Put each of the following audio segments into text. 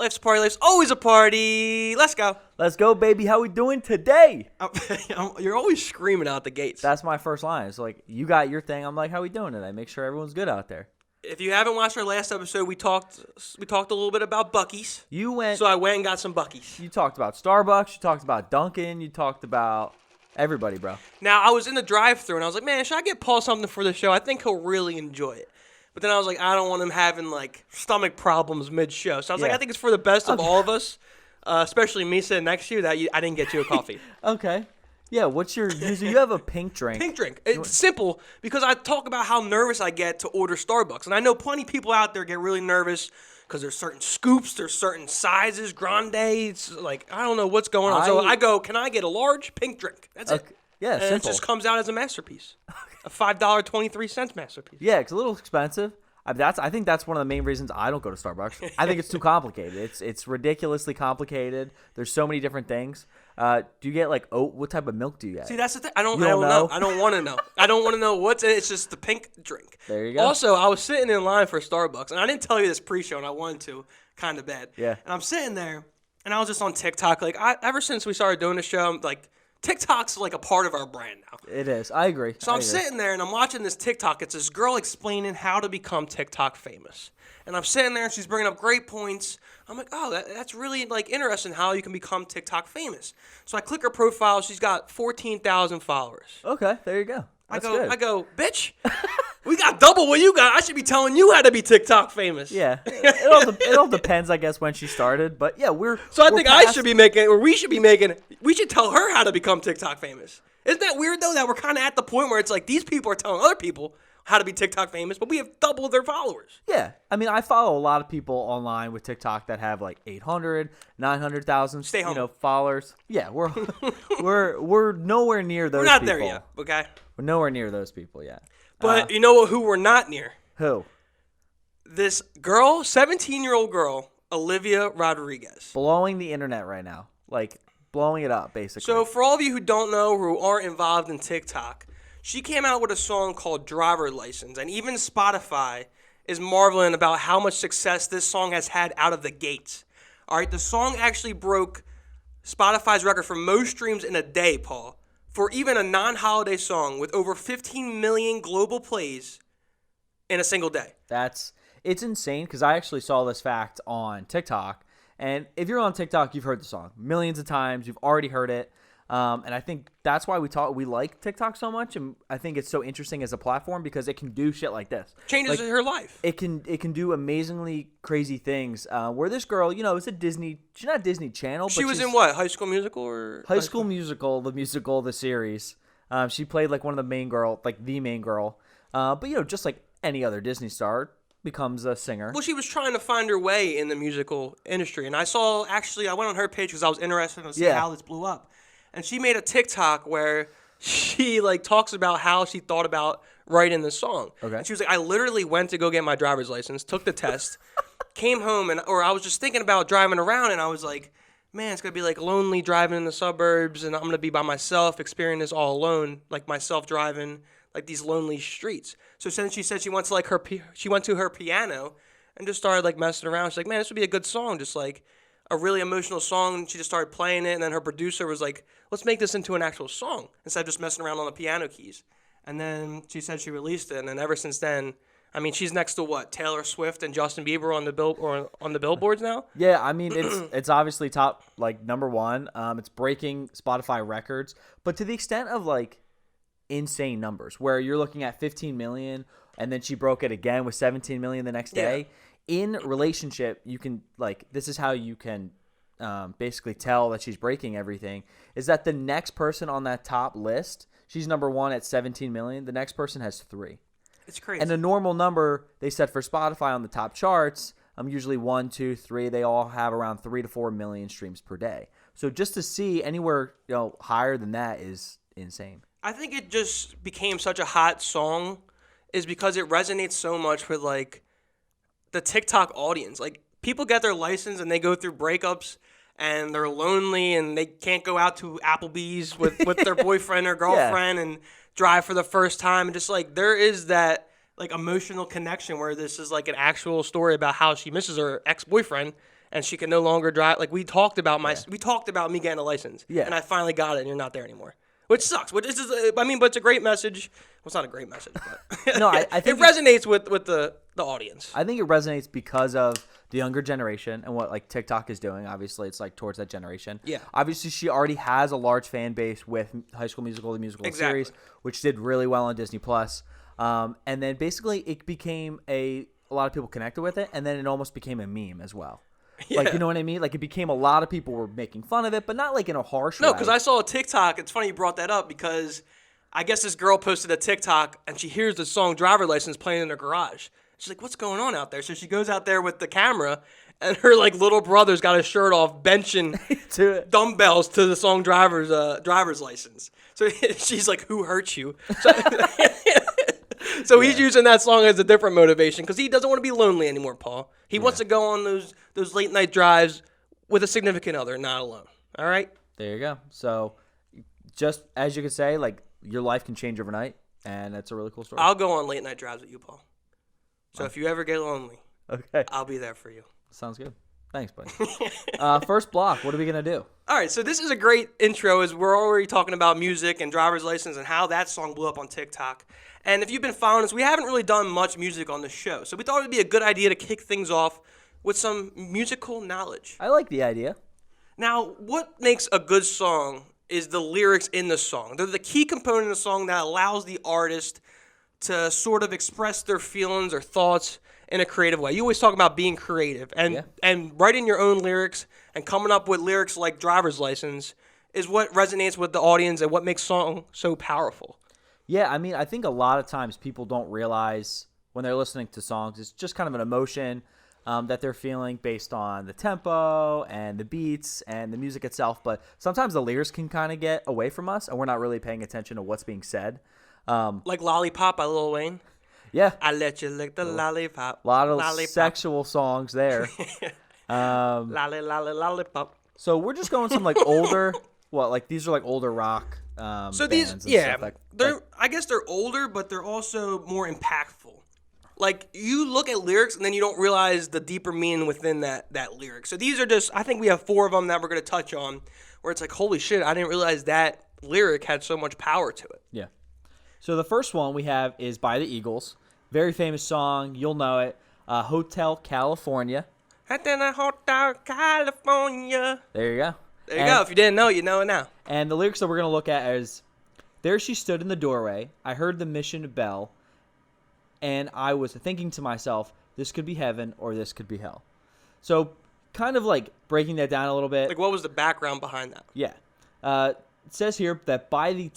Life's a party. Life's always a party. Let's go. Let's go, baby. How we doing today? You're always screaming out the gates. That's my first line. It's like, you got your thing. I'm like, how we doing today? Make sure everyone's good out there. If you haven't watched our last episode, we talked a little bit about Buc-ee's. So I went and got some Buc-ee's. You talked about Starbucks. You talked about Dunkin'. You talked about everybody, bro. Now, I was in the drive-thru, and I was like, man, should I get Paul something for the show? I think he'll really enjoy it. But then I was like, I don't want him having, like, stomach problems mid-show. So I was like, I think it's for the best of all of us, especially me sitting next to you, that I didn't get you a coffee. Okay. Yeah, what's your usual? You have a pink drink. Pink drink. It's simple because I talk about how nervous I get to order Starbucks. And I know plenty of people out there get really nervous because there's certain scoops, there's certain sizes, grandes. Like, I don't know what's going on. So I go, can I get a large pink drink? That's it. Yeah, and simple. it just comes out as a masterpiece. A $5.23 masterpiece. Yeah, it's a little expensive. I think that's one of the main reasons I don't go to Starbucks. I think it's too complicated. It's ridiculously complicated. There's so many different things. Do you get like oat? What type of milk do you get? See, that's the thing. I don't know. I don't want to know. I don't want to know what's in it. It's just the pink drink. There you go. Also, I was sitting in line for Starbucks, and I didn't tell you this pre-show, and I wanted to, kind of bad. Yeah. And I'm sitting there, and I was just on TikTok. Like, ever since we started doing the show, I'm like, TikTok's like a part of our brand now. It is. I agree. So I'm sitting there and I'm watching this TikTok. It's this girl explaining how to become TikTok famous. And I'm sitting there and she's bringing up great points. I'm like, oh, that's really like interesting how you can become TikTok famous. So I click her profile. She's got 14,000 followers. Okay, there you go. That's good. I go, bitch, we got double what you got. I should be telling you how to be TikTok famous. Yeah, it all depends, I guess, when she started. But yeah, So I think we should tell her how to become TikTok famous. Isn't that weird though? That we're kind of at the point where it's like these people are telling other people how to be TikTok famous, but we have double their followers. Yeah, I mean, I follow a lot of people online with TikTok that have like 800, 900,000, Stay home. Followers. Yeah, we're nowhere near those. We're not people. there yet. Okay. We're nowhere near those people yet. But you know who we're not near? Who? This girl, 17-year-old girl, Olivia Rodriguez. Blowing the internet right now. Like, blowing it up, basically. So, for all of you who don't know, who aren't involved in TikTok, she came out with a song called Driver License. And even Spotify is marveling about how much success this song has had out of the gates. All right, the song actually broke Spotify's record for most streams in a day, Paul. For even a non-holiday song with over 15 million global plays in a single day. It's insane because I actually saw this fact on TikTok. And if you're on TikTok, you've heard the song millions of times. You've already heard it. And I think that's why we like TikTok so much. And I think it's so interesting as a platform because it can do shit like this. Changes her life. It can do amazingly crazy things. Where this girl, it's a Disney, she's not Disney Channel. She was in what? High School Musical or? High School Musical, the series. She played like one of the main girl. But just like any other Disney star, becomes a singer. Well, she was trying to find her way in the musical industry. And I went on her page because I was interested to see how this blew up. And she made a TikTok where she like talks about how she thought about writing the song. Okay. And she was like, I literally went to go get my driver's license, took the test, came home, or I was just thinking about driving around, and I was like, man, it's going to be like lonely driving in the suburbs, and I'm going to be by myself, experiencing this all alone, like myself driving like these lonely streets. So since she said she went to her piano and just started like messing around. She's like, man, this would be a good song, just like a really emotional song. And she just started playing it, and then her producer was like, let's make this into an actual song instead of just messing around on the piano keys. And then she said she released it, and then ever since then, I mean, she's next to what, Taylor Swift and Justin Bieber on the billboards now. Yeah, I mean, it's obviously top like number one. It's breaking Spotify records, but to the extent of like insane numbers, where you're looking at 15 million, and then she broke it again with 17 million the next day. In relationship, you can this is how you can basically tell that she's breaking everything. Is that the next person on that top list? She's number one at 17 million. The next person has 3. It's crazy. And the normal number they set for Spotify on the top charts, usually 1, 2, 3. They all have around 3 to 4 million streams per day. So just to see anywhere higher than that is insane. I think it just became such a hot song is because it resonates so much with like the TikTok audience. Like people get their license and they go through breakups and they're lonely and they can't go out to Applebee's with their boyfriend or girlfriend and drive for the first time. And just like there is that like emotional connection where this is like an actual story about how she misses her ex-boyfriend and she can no longer drive. Like we talked about we talked about me getting a license, Yeah. and I finally got it, and you're not there anymore, which sucks. Which is, I mean, but it's a great message. Well, it's not a great message, but No, I think it resonates with the audience. I think it resonates because of the younger generation and what like TikTok is doing. Obviously, it's like towards that generation. Yeah. Obviously, she already has a large fan base with High School Musical, the musical Exactly. series, which did really well on Disney Plus. And then basically it became a lot of people connected with it, and then it almost became a meme as well. Like, you know what I mean? Like, it became a lot of people were making fun of it, but not like in a harsh way. No, because I saw a TikTok. It's funny you brought that up because I guess this girl posted a TikTok and she hears the song "Driver License" playing in her garage. She's like, "What's going on out there?" So she goes out there with the camera, and her like little brother's got his shirt off, benching to it. dumbbells to the song "Driver's License." So she's like, "Who hurt you?" So he's using that song as a different motivation because he doesn't want to be lonely anymore, Paul. He wants to go on those late night drives with a significant other, not alone. All right? There you go. So, just as you could say, like, your life can change overnight, and that's a really cool story. I'll go on late night drives with you, Paul. So if you ever get lonely, Okay. I'll be there for you. Sounds good. Thanks, buddy. First block, what are we going to do? All right, so this is a great intro as we're already talking about music and driver's license and how that song blew up on TikTok. And if you've been following us, we haven't really done much music on the show. So we thought it would be a good idea to kick things off with some musical knowledge. I like the idea. Now, what makes a good song is the lyrics in the song. They're the key component of the song that allows the artist to sort of express their feelings or thoughts in a creative way. You always talk about being creative and writing your own lyrics and coming up with lyrics like driver's license is what resonates with the audience and what makes song so powerful. Yeah, I mean, I think a lot of times people don't realize when they're listening to songs, it's just kind of an emotion that they're feeling based on the tempo and the beats and the music itself. But sometimes the lyrics can kind of get away from us, and we're not really paying attention to what's being said. Like Lollipop by Lil Wayne. Yeah, I let you lick the lollipop. a lot of lollipop. sexual songs there. Lollipop. So we're just going some like older, these are like older rock. So bands these, and yeah, stuff I guess they're older, but they're also more impactful. Like you look at lyrics and then you don't realize the deeper meaning within that lyric. So these are just, I think we have 4 of them that we're gonna touch on, where it's like, holy shit, I didn't realize that lyric had so much power to it. Yeah. So the first one we have is by the Eagles. Very famous song. You'll know it. Hotel California. At the Hotel California. There you go. There you go. If you didn't know, you know it now. And the lyrics that we're going to look at is, there she stood in the doorway. I heard the mission bell. And I was thinking to myself, this could be heaven or this could be hell. So kind of like breaking that down a little bit. Like, what was the background behind that? Yeah. It says here that by the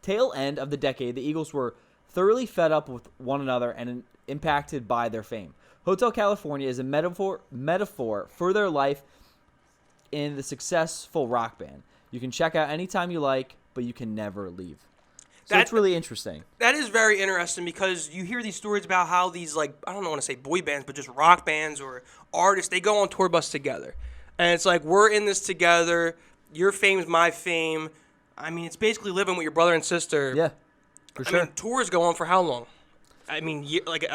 tail end of the decade, the Eagles were thoroughly fed up with one another and impacted by their fame. Hotel California is a metaphor for their life in the successful rock band. You can check out anytime you like, but you can never leave. So it's really interesting. That is very interesting because you hear these stories about how these, like, I don't want to say boy bands, but just rock bands or artists, they go on tour bus together. And it's like, we're in this together. Your fame's my fame. I mean, it's basically living with your brother and sister. Yeah, for sure. I mean, tours go on for how long? I mean,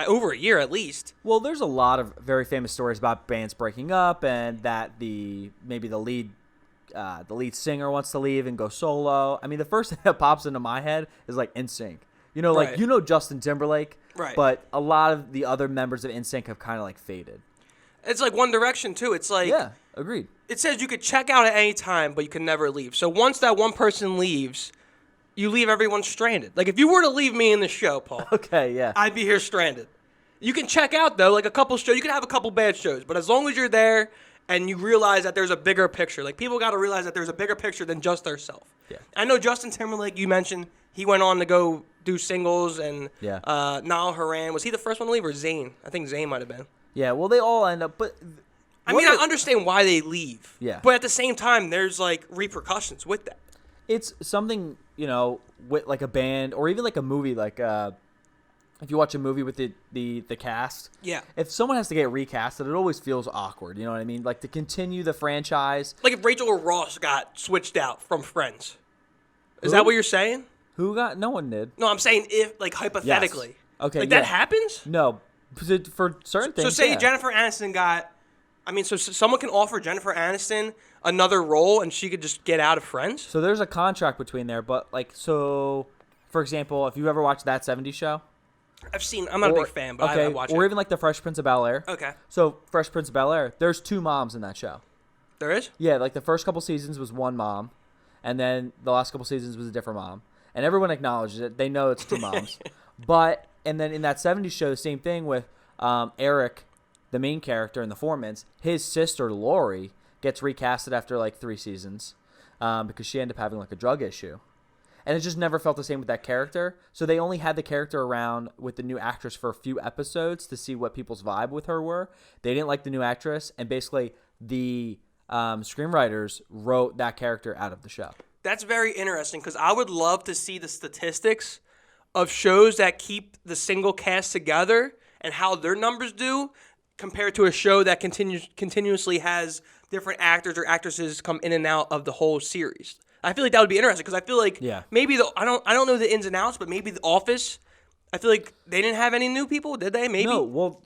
over a year at least. Well, there's a lot of very famous stories about bands breaking up and that maybe the lead singer wants to leave and go solo. I mean, the first thing that pops into my head is like NSYNC. You know, like, Right. Justin Timberlake. Right. But a lot of the other members of NSYNC have kind of like faded. It's like One Direction, too. It's like, Yeah, agreed. it says you could check out at any time, but you can never leave. So once that one person leaves, you leave everyone stranded. Like, if you were to leave me in the show, Paul, Okay, yeah. I'd be here stranded. You can check out, though, like a couple shows. You can have a couple bad shows, but as long as you're there and you realize that there's a bigger picture, like, people got to realize that there's a bigger picture than just their self. Yeah. I know Justin Timberlake, you mentioned, he went on to go do singles, and Yeah. Niall Horan, was he the first one to leave, or Zayn? I think Zayn might have been. Yeah, well, they all end up, but I mean, I understand why they leave. Yeah. But at the same time, there's, like, repercussions with that. it's something, with like a band or even like a movie, like if you watch a movie with the cast. Yeah. If someone has to get recasted, it always feels awkward, you know what I mean? Like to continue the franchise. Like if Rachel or Ross got switched out from Friends. Is Who? that what you're saying? No one did. No, I'm saying if, like, hypothetically. Yes. Okay, Like, yeah. that happens? No, for certain things. So say yeah. Jennifer Aniston got, I mean, so someone can offer Jennifer Aniston another role, and she could just get out of Friends. So there's a contract between there, but like, so for example, if you ever watched That 70s Show, I've seen. I'm not a big fan, but I watch or it. even like the Fresh Prince of Bel-Air. Okay, So Fresh Prince of Bel-Air, there's 2 moms in that show. there is. Yeah, like the first couple seasons was one mom, and then the last couple seasons was a different mom, and everyone acknowledges it. They know it's 2 moms, and then in That 70s Show, the same thing with Eric, the main character in The Foremans. His sister Lori gets recasted after like 3 seasons because she ended up having like a drug issue. And it just never felt the same with that character. So they only had the character around with the new actress for a few episodes to see what people's vibe with her were. They didn't like the new actress, and basically the screenwriters wrote that character out of the show. That's very interesting because I would love to see the statistics of shows that keep the single cast together and how their numbers do compared to a show that continuously has different actors or actresses come in and out of the whole series. I feel like that would be interesting because I feel like maybe I don't know the ins and outs, but maybe The Office. I feel like they didn't have any new people, did they? Maybe. No, well,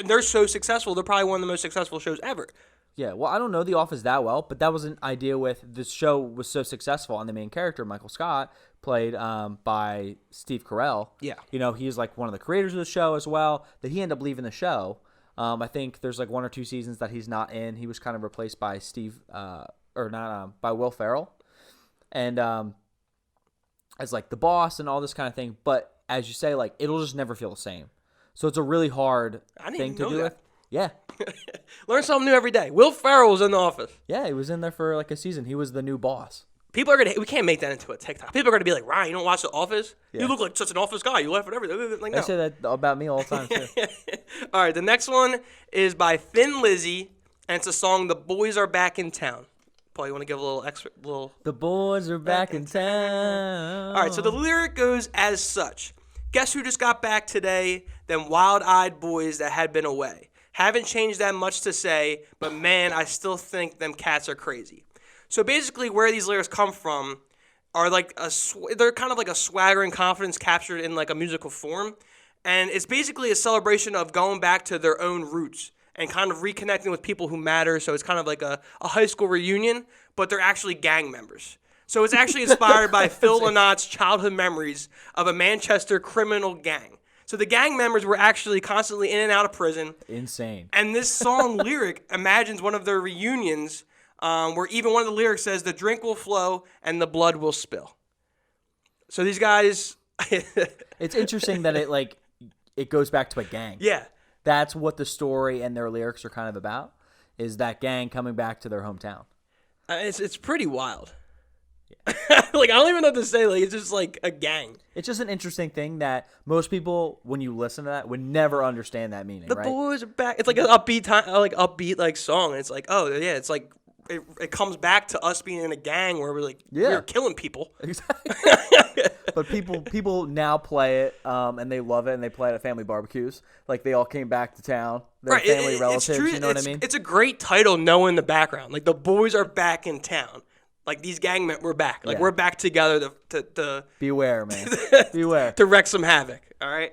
they're so successful. They're probably one of the most successful shows ever. Yeah, well, I don't know The Office that well, but that was an idea with this show was so successful, and the main character, Michael Scott, played by Steve Carell. Yeah. You know, he's like one of the creators of the show as well, that he ended up leaving the show. I think there's like 1 or 2 seasons that he's not in. He was kind of replaced by by Will Ferrell. And as like the boss and all this kind of thing. But as you say, like it'll just never feel the same. So it's a really hard thing to do with. Yeah. Learn something new every day. Will Ferrell was in The Office. Yeah, he was in there for like a season. He was the new boss. People are we can't make that into a TikTok. People are gonna be like, Ryan, you don't watch The Office? Yeah. You look like such an Office guy. You laugh at everything. Like, no. I say that about me all the time too. All right, the next one is by Thin Lizzy, and it's a song, "The Boys Are Back in Town." Paul, you want to give a little extra, The boys are back in town. All right, so the lyric goes as such. Guess who just got back today? Them wild-eyed boys that had been away. Haven't changed that much to say, but man, I still think them cats are crazy. So basically where these lyrics come from are like they're kind of like a swagger and confidence captured in like a musical form. And it's basically a celebration of going back to their own roots and kind of reconnecting with people who matter. So it's kind of like a high school reunion, but they're actually gang members. So it's actually inspired by Phil Lynot's childhood memories of a Manchester criminal gang. So the gang members were actually constantly in and out of prison. Insane. And this song lyric imagines one of their reunions where even one of the lyrics says, "The drink will flow and the blood will spill." So these guys... It's interesting that it goes back to a gang. Yeah. That's what the story and their lyrics are kind of about, is that gang coming back to their hometown. It's pretty wild. Yeah. Like, I don't even know what to say. Like, it's just like a gang. It's just an interesting thing that most people, when you listen to that, would never understand that meaning. The right? boys are back. It's like an upbeat song. And it's like, oh yeah, it's like it comes back to us being in a gang where we're killing people. Exactly. But people now play it, and they love it, and they play it at family barbecues. Like they all came back to town, their family relatives. It's true. You know what I mean? It's a great title, knowing the background. Like the boys are back in town. Like these gang men, we're back. Like we're back together to beware, man. Beware. To wreck some havoc. All right.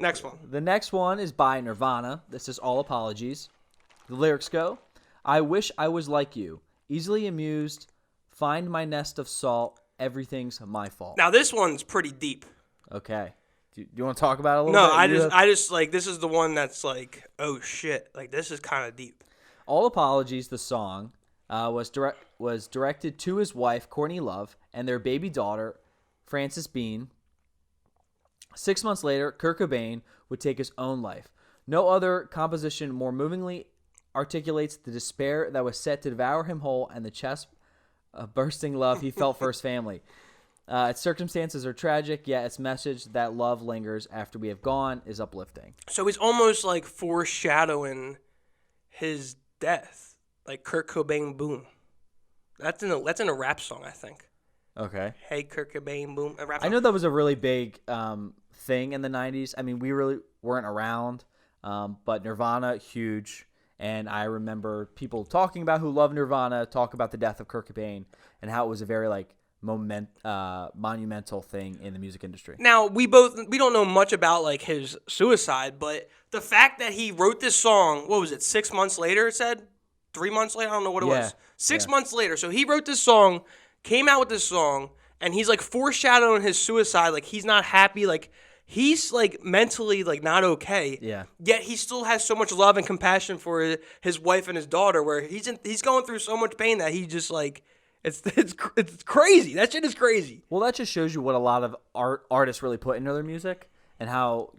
Next one. The next one is by Nirvana. This is All Apologies. The lyrics go, "I wish I was like you, easily amused, find my nest of salt, everything's my fault." Now this one's pretty deep. Okay. Do you want to talk about it a little bit? No, I just like, this is the one that's like, oh shit. Like this is kind of deep. All Apologies, the song, was directed to his wife, Courtney Love, and their baby daughter, Frances Bean. 6 months later, Kurt Cobain would take his own life. No other composition more movingly articulates the despair that was set to devour him whole and the chest-bursting love he felt for his family. Its circumstances are tragic, yet its message that love lingers after we have gone is uplifting. So he's almost like foreshadowing his death, like Kurt Cobain, boom. That's in a rap song, I think. Okay. Hey, Kurt Cobain, boom. A rap song. I know that was a really big thing in the 90s. I mean, we really weren't around, but Nirvana, huge. And I remember people talking about who love Nirvana talk about the death of Kurt Cobain and how it was a very like monumental thing in the music industry. Now we don't know much about like his suicide, but the fact that he wrote this song, what was it? 6 months later, it said 3 months later. I don't know what it was. 6 months later. So he wrote this song, came out with this song, and he's like foreshadowing his suicide. Like he's not happy. Like he's like mentally like not okay. Yeah. Yet he still has so much love and compassion for his wife and his daughter. Where he's going through so much pain that he just like. It's crazy. That shit is crazy. Well, that just shows you what a lot of artists really put into their music and how,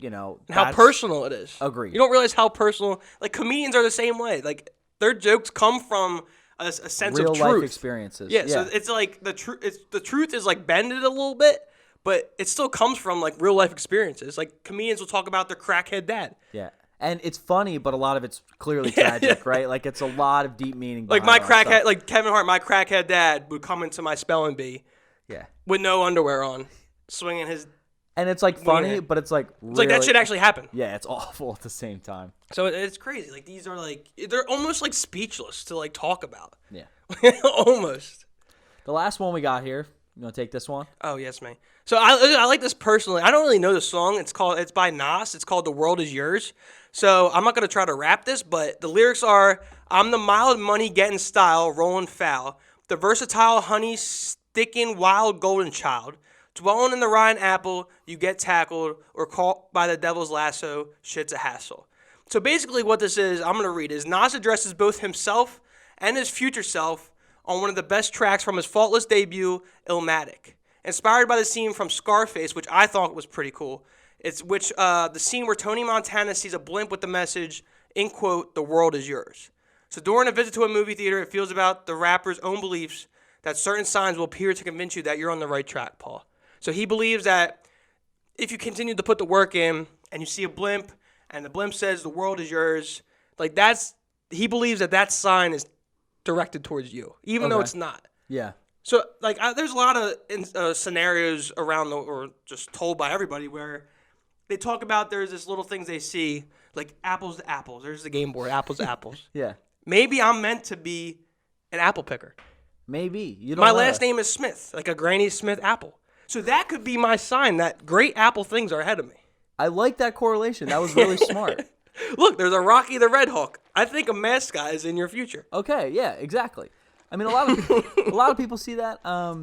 how personal it is. Agreed. You don't realize how personal. Like comedians are the same way. Like their jokes come from a sense real of truth. life experiences. Yeah. So it's like the truth is like bended a little bit, but it still comes from like real life experiences. Like comedians will talk about their crackhead dad. Yeah. And it's funny, but a lot of it's clearly tragic, right? Like it's a lot of deep meaning. Like my crackhead, like Kevin Hart, my crackhead dad would come into my spelling bee, with no underwear on, swinging his. And it's like funny, but it's like really, it's like that shit actually happened. Yeah, it's awful at the same time. So it's crazy. Like these are like they're almost like speechless to like talk about. Yeah, almost. The last one we got here. You want to take this one? Oh yes, man. So I like this personally. I don't really know the song. It's by Nas. It's called "The World Is Yours." So I'm not gonna try to rap this, but the lyrics are: "I'm the mild money getting style, rolling foul, the versatile honey sticking wild golden child, dwelling in the rotten apple. You get tackled or caught by the devil's lasso. Shit's a hassle." So basically, what this is, I'm gonna read is Nas addresses both himself and his future self on one of the best tracks from his faultless debut, Illmatic. Inspired by the scene from Scarface, which I thought was pretty cool. It's the scene where Tony Montana sees a blimp with the message, in quote, "The world is yours." So during a visit to a movie theater, it feels about the rapper's own beliefs that certain signs will appear to convince you that you're on the right track, Paul. So he believes that if you continue to put the work in and you see a blimp and the blimp says the world is yours, like he believes that sign is directed towards you, even though it's not. Yeah. So, like, there's a lot of scenarios around or just told by everybody where they talk about there's this little things they see, like apples to apples. There's the game board, apples to apples. Yeah. Maybe I'm meant to be an apple picker. Maybe. You don't My know. last name is Smith, like a Granny Smith apple. So that could be my sign that great apple things are ahead of me. I like that correlation. That was really smart. Look, there's a Rocky the Red Hawk. I think a mascot is in your future. Okay, yeah, exactly. I mean, a lot of people see that. I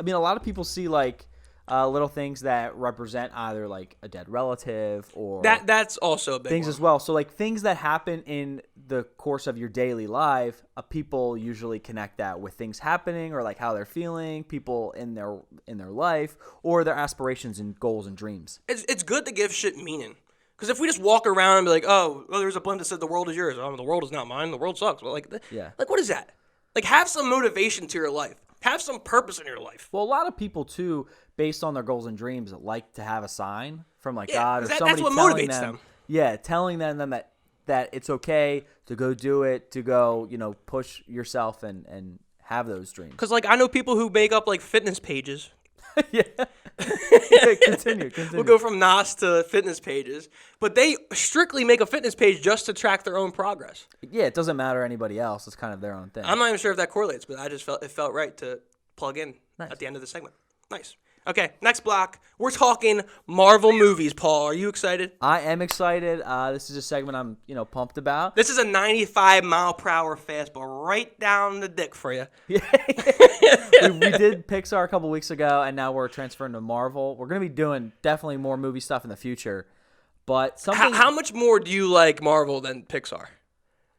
mean, a lot of people see like little things that represent either like a dead relative or that's also a big things one. as well. So like things that happen in the course of your daily life, people usually connect that with things happening or like how they're feeling, people in their life, or their aspirations and goals and dreams. It's good to give shit meaning. Because if we just walk around and be like, oh, well, there's a blimp that said the world is yours. Oh, the world is not mine. The world sucks. Well, like what is that? Like, have some motivation to your life. Have some purpose in your life. Well, a lot of people too, based on their goals and dreams, like to have a sign from like God or somebody that's what telling motivates them. Yeah, telling them that it's okay to go do it, to go, push yourself and have those dreams. Because like I know people who make up like fitness pages. Yeah. Continue. We'll go from Nas to fitness pages, but they strictly make a fitness page just to track their own progress. Yeah, it doesn't matter anybody else. It's kind of their own thing. I'm not even sure if that correlates, but I just felt it felt right to plug in at the end of the segment. Nice. Okay, next block. We're talking Marvel movies, Paul. Are you excited? I am excited. This is a segment I'm, pumped about. This is a 95-mile-per-hour fastball right down the dick for you. we did Pixar a couple weeks ago, and now we're transferring to Marvel. We're going to be doing definitely more movie stuff in the future. But something How much more do you like Marvel than Pixar?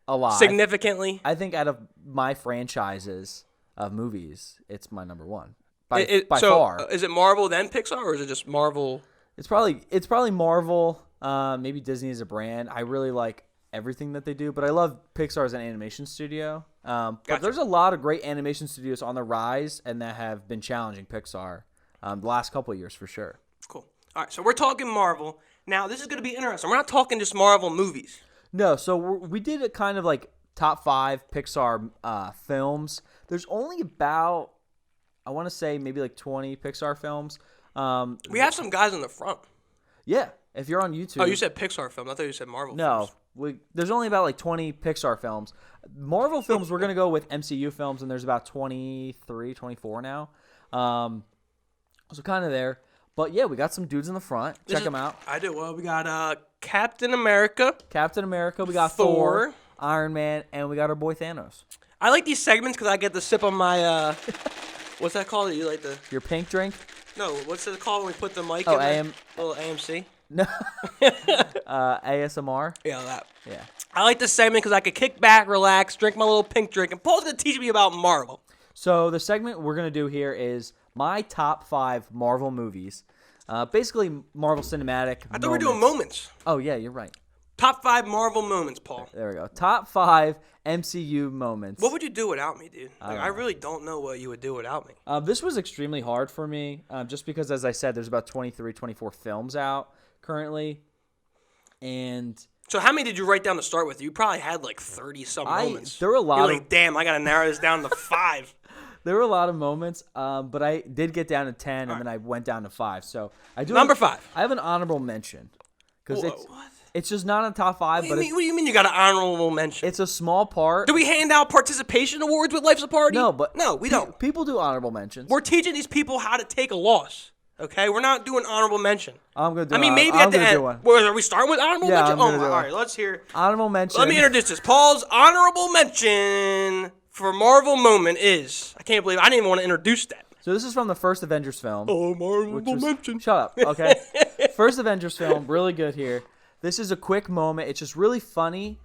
A lot. Significantly? I think out of my franchises of movies, it's my number one. By far. Is it Marvel then Pixar, or is it just Marvel? It's probably Marvel. Maybe Disney as a brand. I really like everything that they do, but I love Pixar as an animation studio. But there's a lot of great animation studios on the rise, and that have been challenging Pixar the last couple of years for sure. Cool. All right, so we're talking Marvel. Now, this is going to be interesting. We're not talking just Marvel movies. No, so we did a kind of like top 5 Pixar films. There's only about, I want to say maybe like 20 Pixar films. We have some guys in the front. Yeah, if you're on YouTube. Oh, you said Pixar film. I thought you said Marvel No, films. There's only about like 20 Pixar films. Marvel films, we're going to go with MCU films, and there's about 23, 24 now. So kind of there. But yeah, we got some dudes in the front. Check them out. I do. Well, we got Captain America. Captain America. We got Thor, Iron Man, and we got our boy Thanos. I like these segments because I get to sip on my what's that called? You like the Your pink drink? no? What's it called when we put the mic Oh, in? Little AMC. No. ASMR. Yeah, that. Yeah. I like this segment because I could kick back, relax, drink my little pink drink, and Paul's gonna teach me about Marvel. So the segment we're gonna do here is my top 5 Marvel movies. Basically, Marvel Cinematic. I thought we were doing moments. Oh yeah, you're right. Top 5 Marvel moments, Paul. There we go. Top 5 MCU moments. What would you do without me, dude? Like, I really don't know what you would do without me. This was extremely hard for me, just because, as I said, there's about 23, 24 films out currently, and So how many did you write down to start with? You probably had like 30-some moments. there were a lot You're of like, damn, I got to narrow this down to 5. there were a lot of moments, but I did get down to 10, and then I went down to 5. So I do Number 5. I have an honorable mention because What? it's just not in the top 5, What but do you mean you got an honorable mention? it's a small part. Do we hand out participation awards with Life's a Party? No, but no, we don't. People do honorable mentions. We're teaching these people how to take a loss. Okay, we're not doing honorable mention. I'm gonna do. I mean, maybe I'm at the gonna do end. one. Well, are we starting with honorable Yeah, mention? I'm gonna Oh my! do All one. right, let's hear. Honorable mention. Let me introduce this. Paul's honorable mention for Marvel moment is. I can't believe I didn't even want to introduce that. So this is from the first Avengers film. Oh, which honorable was- mention. Shut up, okay? First Avengers film, really good here. This is a quick moment. It's just really funny.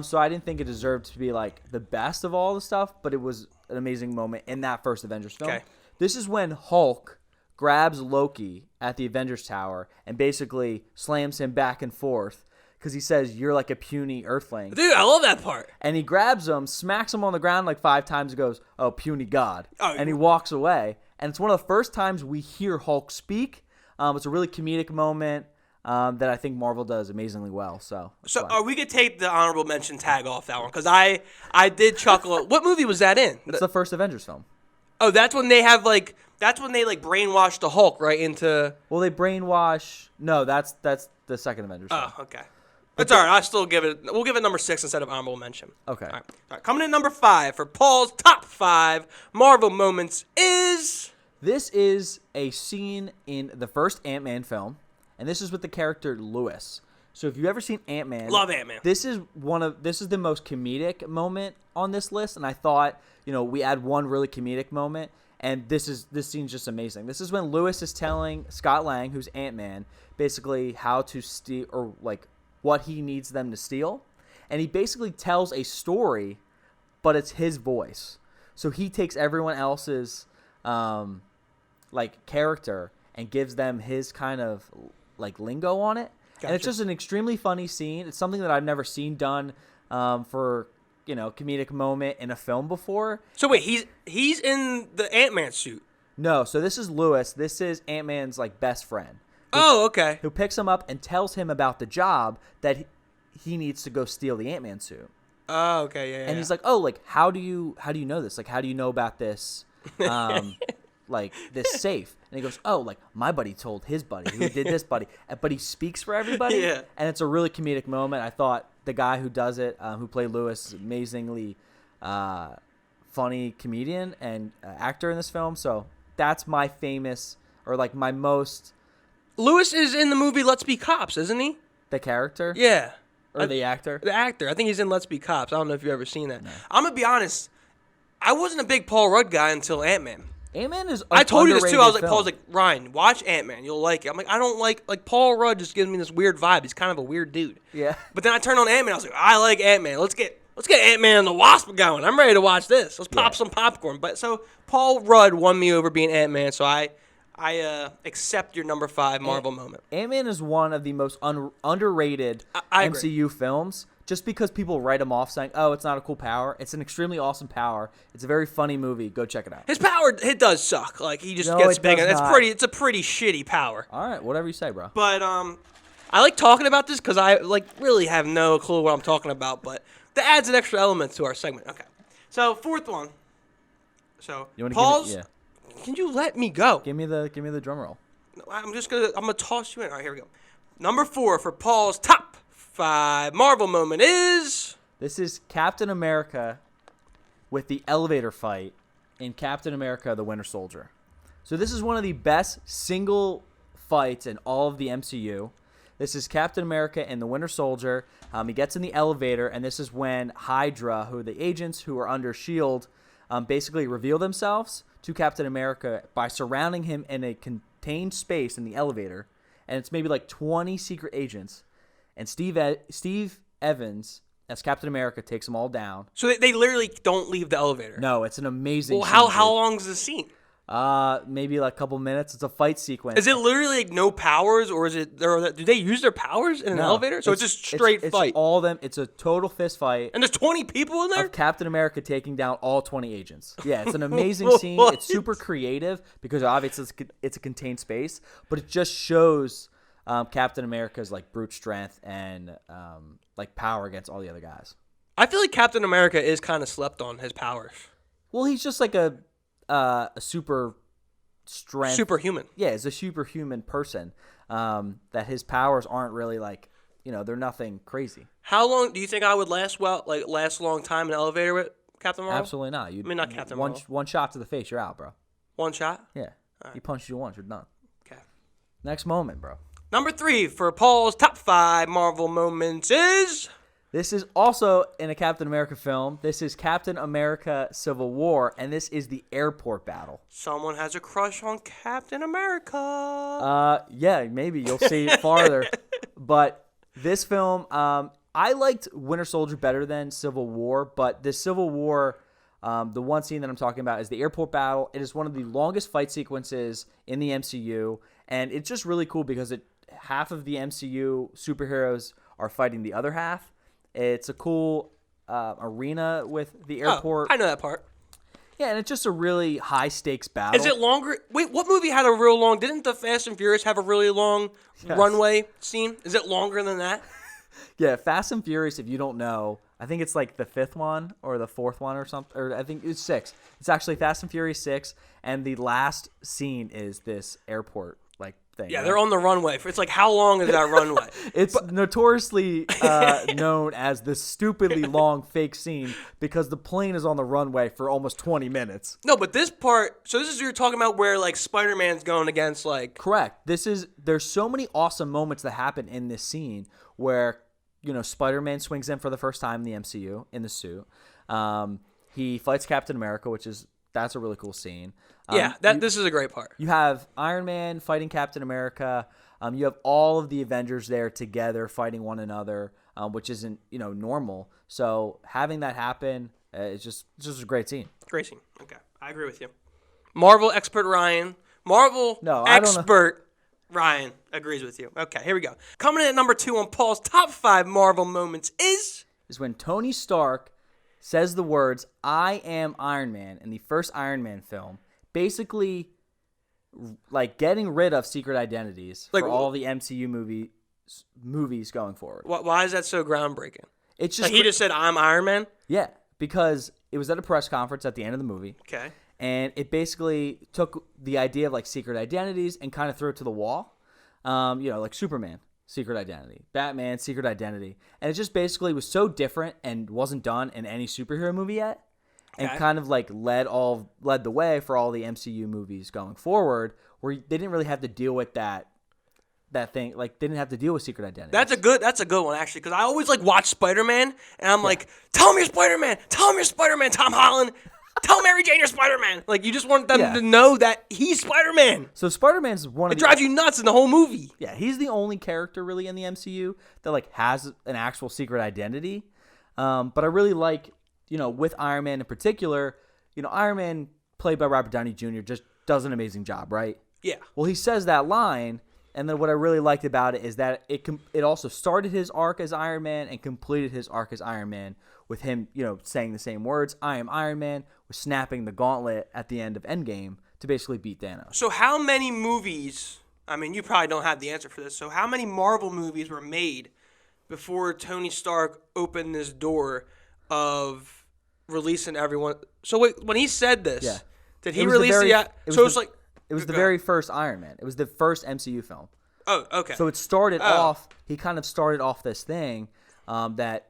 So I didn't think it deserved to be like the best of all the stuff, but it was an amazing moment in that first Avengers film. Okay. This is when Hulk grabs Loki at the Avengers Tower and basically slams him back and forth because he says, "You're like a puny Earthling." Dude, I love that part. And he grabs him, smacks him on the ground like 5 times, and goes, "Oh, puny god." Oh, and he walks away. And it's one of the first times we hear Hulk speak. It's a really comedic moment that I think Marvel does amazingly well. So We could take the honorable mention tag off that one because I did chuckle. What movie was that in? it's the first Avengers film. Oh, that's when they have like. That's when they like brainwash the Hulk right into. Well, they brainwash. No, that's the second Avengers film. Oh, okay. That's all right. I still give it. We'll give it number 6 instead of honorable mention. Okay. All right. Coming in number 5 for Paul's top 5 Marvel moments is. This is a scene in the first Ant-Man film, and this is with the character Lewis. So if you've ever seen Ant-Man, Love Ant-Man. This is the most comedic moment on this list, and I thought, we add one really comedic moment, and this scene's just amazing. This is when Lewis is telling Scott Lang, who's Ant-Man, basically how to steal, or like what he needs them to steal, and he basically tells a story, but it's his voice. So he takes everyone else's like character and gives them his kind of like lingo on it. Gotcha. And it's just an extremely funny scene. It's something that I've never seen done for comedic moment in a film before. So wait, he's in the Ant-Man suit. No, so this is Lewis. This is Ant-Man's like best friend. Oh, okay. Who picks him up and tells him about the job that he needs to go steal the Ant-Man suit. Oh, okay, yeah. And he's like, "Oh, like how do you know this? Like how do you know about this like this safe?" And he goes, "Oh, like my buddy told his buddy who did this buddy." But he speaks for everybody. Yeah. And it's a really comedic moment. I thought the guy who does it, who played Lewis, is amazingly funny comedian and actor in this film. So that's my famous, or like my most. Lewis is in the movie Let's Be Cops, isn't he? The character? Yeah. Or the actor? The actor. I think he's in Let's Be Cops. I don't know if you've ever seen that. No. I'm going to be honest. I wasn't a big Paul Rudd guy until Ant-Man. Ant-Man is I told you this too. I was like, film. Paul's like, Ryan, watch Ant-Man. You'll like it. I'm like, I don't like Paul Rudd just gives me this weird vibe. He's kind of a weird dude. Yeah. But then I turned on Ant-Man. I was like, I like Ant-Man. Let's get Ant-Man and the Wasp going. I'm ready to watch this. Let's pop some popcorn. But so Paul Rudd won me over being Ant-Man. So I accept your number 5 Marvel moment. Ant-Man is one of the most underrated I MCU films, just because people write him off saying, "Oh, it's not a cool power." It's an extremely awesome power. It's a very funny movie. Go check it out. His power, it does suck. Like he just No, gets it big. does And not. it's a pretty shitty power. All right, whatever you say, bro. But I like talking about this because I like really have no clue what I'm talking about. But that adds an extra element to our segment. Okay, so 4th one. So You want to Paul's. give me, Can you let me go? give me the drum roll. I'm gonna toss you in. All right, here we go. Number 4 for Paul's top 5 Marvel moment is. This is Captain America with the elevator fight in Captain America: The Winter Soldier. So this is one of the best single fights in all of the MCU. This is Captain America and the Winter Soldier. He gets in the elevator, and this is when Hydra, who are the agents who are under S.H.I.E.L.D., basically reveal themselves to Captain America by surrounding him in a contained space in the elevator. And it's maybe like 20 secret agents. And Steve Evans, as Captain America, takes them all down. So they literally don't leave the elevator. No, it's an amazing Well, scene, how dude. long is the scene? Maybe like a couple minutes. It's a fight sequence. Is it literally like no powers, or is it? Do they use their powers in an No, elevator? So it's just straight it's fight. all of them. It's a total fist fight And there's 20 people in there. of Captain America taking down all 20 agents. Yeah, it's an amazing scene. What? It's super creative because obviously it's a contained space, but it just shows Captain America's like brute strength and like power against all the other guys. I feel like Captain America is kind of slept on his powers. Well, he's just like a super strength. Superhuman. Yeah, he's a superhuman person. That his powers aren't really like, they're nothing crazy. How long do you think I would last? Well, like last a long time in an elevator with Captain Marvel? Absolutely not. I mean, not Captain one Marvel. one shot to the face, you're out, bro. One shot. Yeah, he punched you once, you're done. Okay. Next moment, bro. Number 3 for Paul's top 5 Marvel moments is. This is also in a Captain America film. This is Captain America Civil War, and this is the airport battle. Someone has a crush on Captain America. Yeah, maybe you'll see it farther. But this film, I liked Winter Soldier better than Civil War, but this Civil War, the one scene that I'm talking about is the airport battle. It is one of the longest fight sequences in the MCU, and it's just really cool because half of the MCU superheroes are fighting the other half. It's a cool arena with the airport. I know that part. Yeah, and it's just a really high-stakes battle. Is it longer? Wait, what movie had a real long? Didn't the Fast and Furious have a really long runway scene? Is it longer than that? Yeah, Fast and Furious, if you don't know, I think it's like the 5th one or the 4th one or something. Or I think it's 6. It's actually Fast and Furious 6, and the last scene is this airport thing. Yeah, right? they're on the runway. It's like, how long is that runway? It's notoriously known as the stupidly long fake scene because the plane is on the runway for almost 20 minutes. No, but this part. So this is you're talking about where like Spider-Man's going against like. Correct. There's so many awesome moments that happen in this scene where Spider-Man swings in for the first time in the MCU in the suit. He fights Captain America, that's a really cool scene. Yeah, this is a great part. You have Iron Man fighting Captain America. You have all of the Avengers there together fighting one another, which isn't normal. So having that happen is just a great scene. Great scene. Okay, I agree with you. Marvel expert Ryan. Marvel expert Ryan agrees with you. Okay, here we go. Coming in at number 2 on Paul's top 5 Marvel moments is when Tony Stark says the words, "I am Iron Man" in the first Iron Man film, basically like getting rid of secret identities for all the MCU movies going forward. Why is that so groundbreaking? It's just he just said, "I'm Iron Man"? Yeah, because it was at a press conference at the end of the movie. Okay. And it basically took the idea of like secret identities and kind of threw it to the wall. Like Superman, secret identity, Batman, secret identity. And it just basically was so different and wasn't done in any superhero movie yet. And kind of like led the way for all the MCU movies going forward, where they didn't really have to deal with that thing. Like, they didn't have to deal with secret identity. That's a good one, actually, because I always like watch Spider-Man, and I'm like, tell him you're Spider-Man, Tom Holland. Tell Mary Jane you're Spider-Man. Like, you just want them to know that he's Spider-Man. So Spider-Man's one of the... It drives you nuts in the whole movie. Yeah, he's the only character really in the MCU that, like, has an actual secret identity. But I really like, with Iron Man in particular, Iron Man, played by Robert Downey Jr., just does an amazing job, right? Yeah. Well, he says that line, and then what I really liked about it is that it also started his arc as Iron Man and completed his arc as Iron Man with him, saying the same words, "I am Iron Man," with snapping the gauntlet at the end of Endgame to basically beat Thanos. So how many movies, I mean, you probably don't have the answer for this, so how many Marvel movies were made before Tony Stark opened this door of releasing everyone? So wait, when he said this, did he release It was the very first Iron Man. It was the first MCU film. Oh, okay. So it started off, he kind of started off this thing that,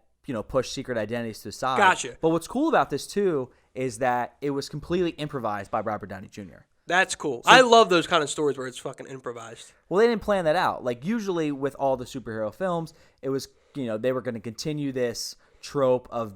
pushed secret identities to the side. Gotcha. But what's cool about this, too, is that it was completely improvised by Robert Downey Jr. That's cool. I love those kind of stories where it's fucking improvised. Well, they didn't plan that out. Like usually with all the superhero films, it was, they were going to continue this trope of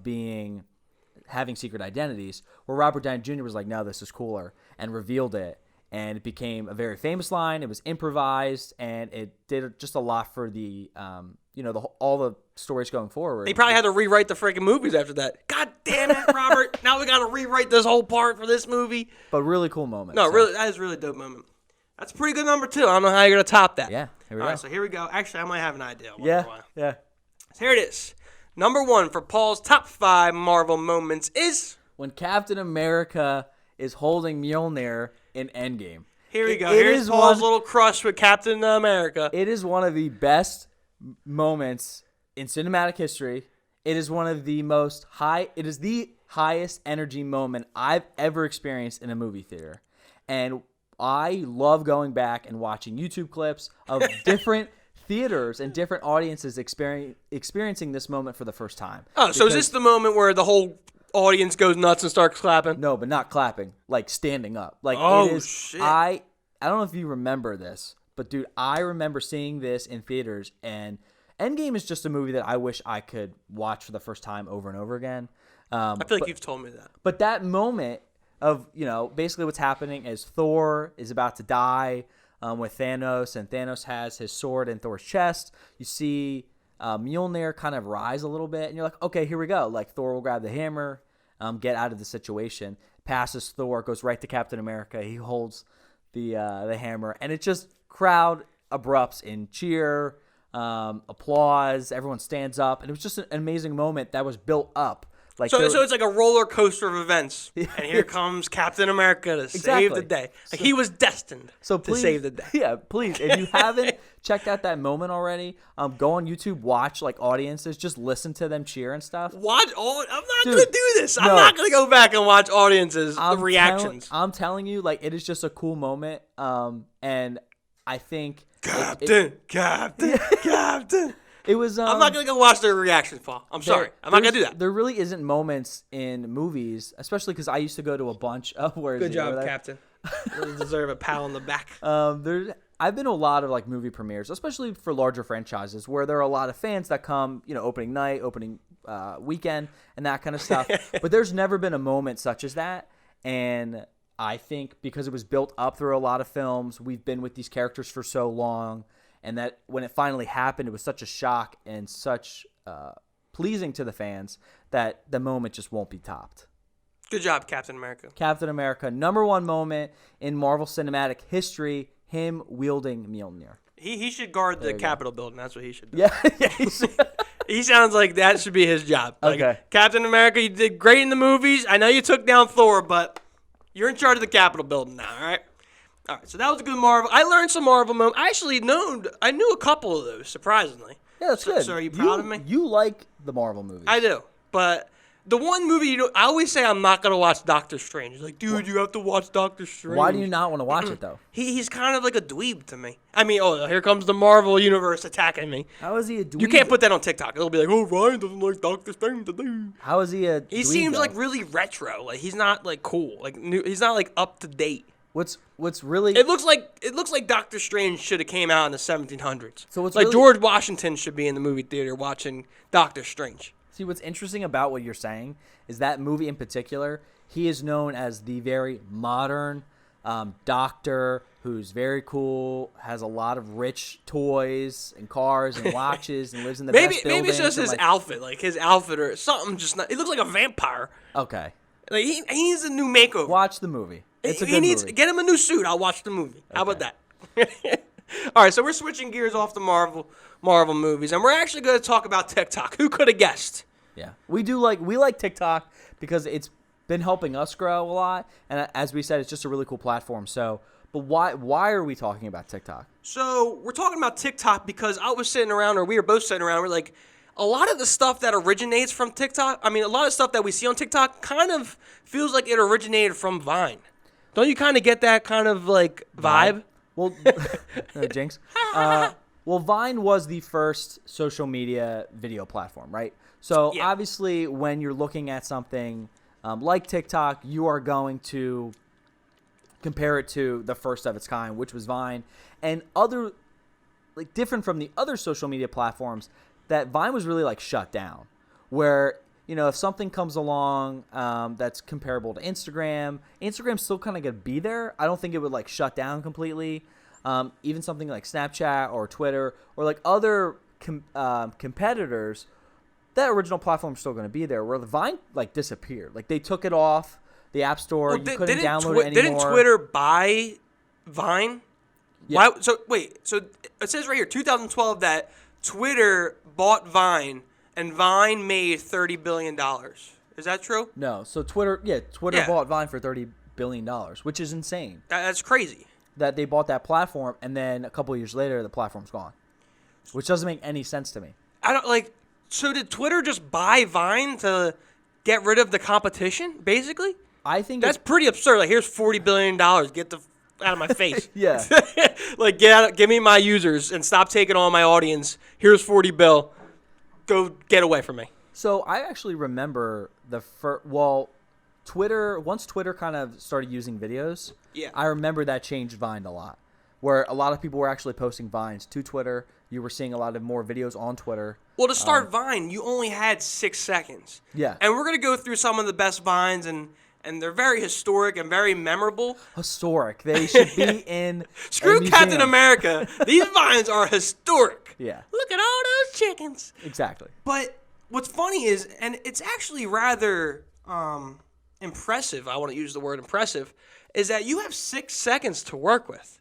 having secret identities, where Robert Downey Jr. was like, no, this is cooler, and revealed it. And it became a very famous line. It was improvised, and it did just a lot for the, all the stories going forward. They probably had to rewrite the freaking movies after that. God damn it, Robert! Now we got to rewrite this whole part for this movie. But really cool moment. No, really, that is a really dope moment. That's a pretty good number 2. I don't know how you're gonna top that. Yeah, here we go. All right, so here we go. Actually, I might have an idea. Yeah. So here it is. Number 1 for Paul's top 5 Marvel moments is when Captain America is holding Mjolnir in Endgame. Here we go. Here's Paul's little crush with Captain America. It is one of the best moments in cinematic history. It is one of the it is the highest energy moment I've ever experienced in a movie theater. And I love going back and watching YouTube clips of different theaters and different audiences experiencing this moment for the first time. Oh, so is this the moment where the whole audience goes nuts and starts clapping? No, but not clapping, like standing up. Like shit. I don't know if you remember this, but dude, I remember seeing this in theaters, and Endgame is just a movie that I wish I could watch for the first time over and over again. I feel like you've told me that. But that moment of, basically what's happening is Thor is about to die with Thanos, and Thanos has his sword in Thor's chest. You see Mjolnir kind of rise a little bit, and you're like, okay, here we go. Like Thor will grab the hammer, get out of the situation, passes Thor, goes right to Captain America. He holds the hammer, and it just crowd erupts in cheer, applause. Everyone stands up, and it was just an amazing moment that was built up. Like so it's like a roller coaster of events, and here comes Captain America to save the day. Like he was destined to save the day. Yeah, please. If you haven't checked out that moment already, go on YouTube, watch like audiences, just listen to them cheer and stuff. I'm not gonna do this. I'm not gonna go back and watch audiences the reactions. I'm telling you, like it is just a cool moment. And I think Captain. It was. I'm not gonna go watch their reactions, Paul. I'm sorry. I'm not gonna do that. There really isn't moments in movies, especially because I used to go to a bunch of where. Good job, Captain. You deserve a pat on the back. I've been to a lot of like movie premieres, especially for larger franchises, where there are a lot of fans that come, opening night, opening weekend, and that kind of stuff. But there's never been a moment such as that, and I think because it was built up through a lot of films, we've been with these characters for so long. And that when it finally happened, it was such a shock and such pleasing to the fans that the moment just won't be topped. Good job, Captain America. Captain America, number 1 moment in Marvel Cinematic history, him wielding Mjolnir. He should guard the Capitol building. That's what he should do. Yeah. He sounds like that should be his job. Like, okay. Captain America, you did great in the movies. I know you took down Thor, but you're in charge of the Capitol building now, all right? All right, so that was a good Marvel. I learned some Marvel moments. I actually I knew a couple of those, surprisingly. Yeah, that's good. So are you proud of me? You like the Marvel movies. I do, but the one movie, I always say I'm not going to watch Doctor Strange. He's like, dude, you have to watch Doctor Strange. Why do you not want to watch it, though? He's kind of like a dweeb to me. I mean, here comes the Marvel universe attacking me. How is he a dweeb? You can't put that on TikTok. It'll be like, oh, Ryan doesn't like Doctor Strange today. How is he a dweeb, He seems though? like really retro. Like, he's not, like, cool. Like, he's not, like, up to date. What's really It looks like Doctor Strange should have came out in the 1700s. So what's like really, George Washington should be in the movie theater watching Doctor Strange. See, what's interesting about what you're saying is that movie in particular, he is known as the very modern doctor who's very cool, has a lot of rich toys and cars and watches and lives in the best buildings. Maybe it's just his outfit, like his outfit or something. Just not. He looks like a vampire. Okay. Like he needs a new makeover. Watch the movie. It's a good movie. Get him a new suit. I'll watch the movie. How about that? All right, so we're switching gears off the Marvel movies, and we're actually going to talk about TikTok. Who could have guessed? Yeah, we like TikTok because it's been helping us grow a lot, and as we said, it's just a really cool platform. So, but why are we talking about TikTok? So we're talking about TikTok because we were both sitting around, we're like, a lot of the stuff that originates from TikTok, I mean, a lot of stuff that we see on TikTok kind of feels like it originated from Vine. Don't you kind of get that kind of like vibe? Well, Jinx. Well, Vine was the first social media video platform, right? So obviously, when you're looking at something like TikTok, you are going to compare it to the first of its kind, which was Vine, and other, like, different from the other social media platforms, that Vine was really like shut down, where, you know, if something comes along that's comparable to Instagram, Instagram's still kind of going to be there. I don't think it would like shut down completely. Even something like Snapchat or Twitter or like other competitors, that original platform's still going to be there, where the Vine like disappeared. Like they took it off the App Store. Well, you couldn't download it anymore. Didn't Twitter buy Vine? Yeah. Why, so it says right here, 2012, that Twitter bought Vine and Vine made $30 billion. Is that true? No. So Twitter bought Vine for $30 billion, which is insane. That's crazy. That they bought that platform, and then a couple of years later, the platform's gone, which doesn't make any sense to me. I don't like. So did Twitter just buy Vine to get rid of the competition, basically? I think That's pretty absurd. Like, here's $40 billion. Get the out of my face. Yeah. Like, get out, give me my users and stop taking all my audience. Here's 40 bill. Go get away from me. So I actually remember Twitter, once Twitter kind of started using videos, Yeah. I remember that changed Vine a lot, where a lot of people were actually posting Vines to Twitter. You were seeing a lot of more videos on Twitter. Well, to start Vine, you only had 6 seconds. Yeah. And we're going to go through some of the best Vines, and they're very historic and very memorable. Historic. They should be in Screw a museum. Captain America. These Vines are historic. Yeah. Look at all those chickens. Exactly. But what's funny is, and it's actually rather impressive, I want to use the word impressive, is that you have 6 seconds to work with.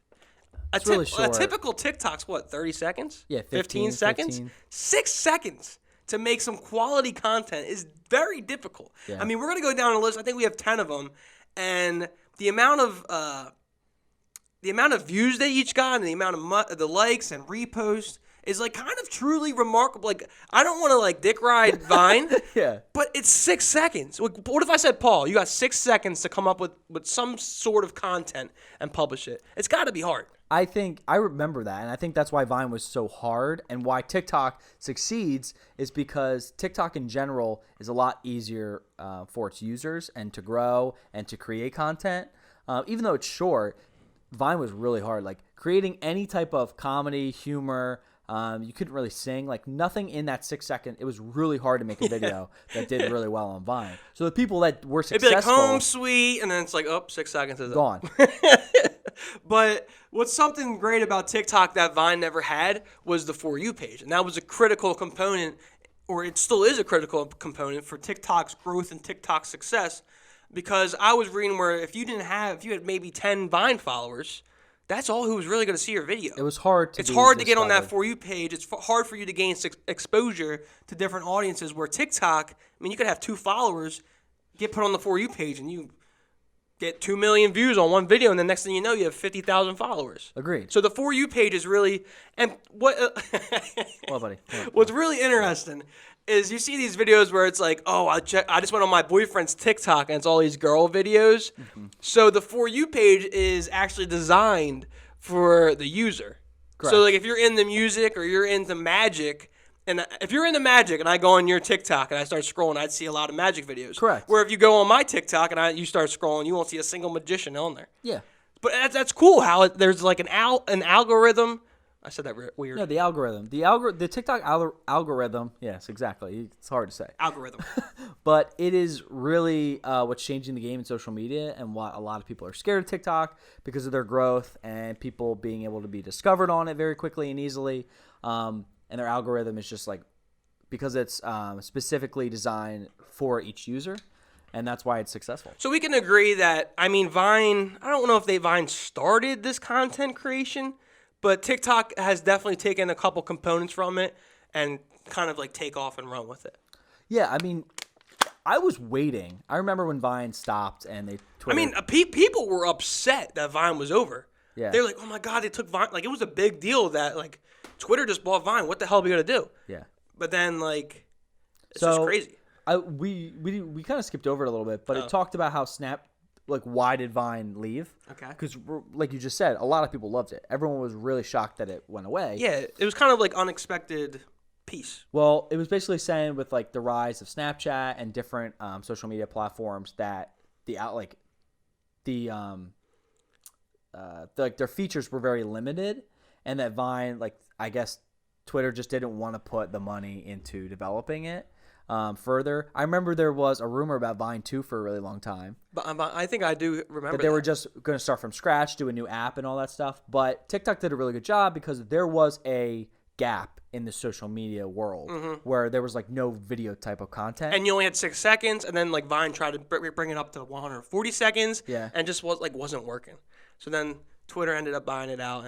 It's really short. A typical TikTok's what, 30 seconds? Yeah, 15 seconds? 15. 6 seconds to make some quality content is very difficult. Yeah. I mean, we're going to go down a list. I think we have 10 of them. And the amount of views they each got and the amount of the likes and reposts is like kind of truly remarkable. Like, I don't want to like dick ride Vine, Yeah. but it's 6 seconds. What if I said, Paul, you got 6 seconds to come up with some sort of content and publish it? It's got to be hard. I think I remember that, and I think that's why Vine was so hard, and why TikTok succeeds is because TikTok in general is a lot easier for its users and to grow and to create content. Even though it's short, Vine was really hard. Like creating any type of comedy, humor. You couldn't really sing, like nothing in that 6 second. It was really hard to make a video that did really well on Vine. So the people that were It'd successful, be like home sweet, and then it's like, 6 seconds is up. gone. But what's something great about TikTok that Vine never had was the For You page. And that was a critical component, or it still is a critical component for TikTok's growth and TikTok's success. Because I was reading where if you had maybe 10 Vine followers, that's all who was really going to see your video. It was hard to. It's hard to get on that For You page. It's hard for you to gain exposure to different audiences. Where TikTok, I mean, you could have 2 followers, get put on the For You page, and you get 2 million views on one video, and the next thing you know, you have 50,000 followers. Agreed. So the For You page is really, and what? Well, buddy. What's really interesting is you see these videos where it's like, oh, I just went on my boyfriend's TikTok, and it's all these girl videos. Mm-hmm. So the For You page is actually designed for the user. Correct. So like if you're into music or you're into magic, and if you're into magic and I go on your TikTok and I start scrolling, I'd see a lot of magic videos. Correct. Where if you go on my TikTok and you start scrolling, you won't see a single magician on there. Yeah. But that's cool how there's like an algorithm. I said that weird. Yeah, the algorithm. The TikTok algorithm. Yes, exactly. It's hard to say. Algorithm. But it is really what's changing the game in social media, and why a lot of people are scared of TikTok because of their growth and people being able to be discovered on it very quickly and easily. And their algorithm is just like, because it's specifically designed for each user, and that's why it's successful. So we can agree that, I mean, Vine, I don't know if Vine started this content creation, but TikTok has definitely taken a couple components from it and kind of like take off and run with it. Yeah, I mean, I was waiting. I remember when Vine stopped and they Twitter. I mean, people were upset that Vine was over. Yeah. They're like, oh my God, they took Vine. Like, it was a big deal that, like, Twitter just bought Vine. What the hell are we going to do? Yeah. But then, like, it's just crazy. We kind of skipped over it a little bit, but it talked about how why did Vine leave? Okay. Because, like you just said, a lot of people loved it. Everyone was really shocked that it went away. Yeah, it was kind of like unexpected piece. Well, it was basically saying with like the rise of Snapchat and different social media platforms that like their features were very limited, and that Vine, like I guess Twitter just didn't want to put the money into developing it further. I remember there was a rumor about Vine 2 for a really long time. But I think I do remember that they were just going to start from scratch, do a new app and all that stuff. But TikTok did a really good job because there was a gap in the social media world where there was like no video type of content. And you only had 6 seconds, and then like Vine tried to bring it up to 140 seconds, and just wasn't working. So then Twitter ended up buying it out,